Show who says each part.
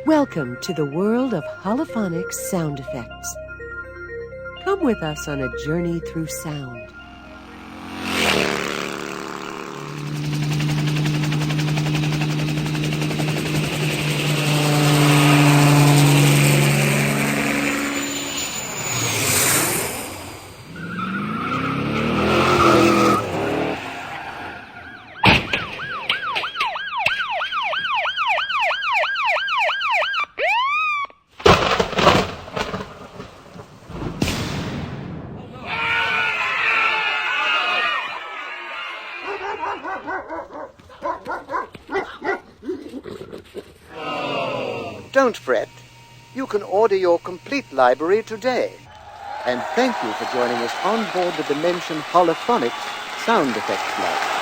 Speaker 1: Welcome to the world of holophonic sound effects. Come with us on a journey through sound.
Speaker 2: Don't fret. You can order your complete library today. And thank you for joining us on board the Dimension Holophonics Sound Effects Lab.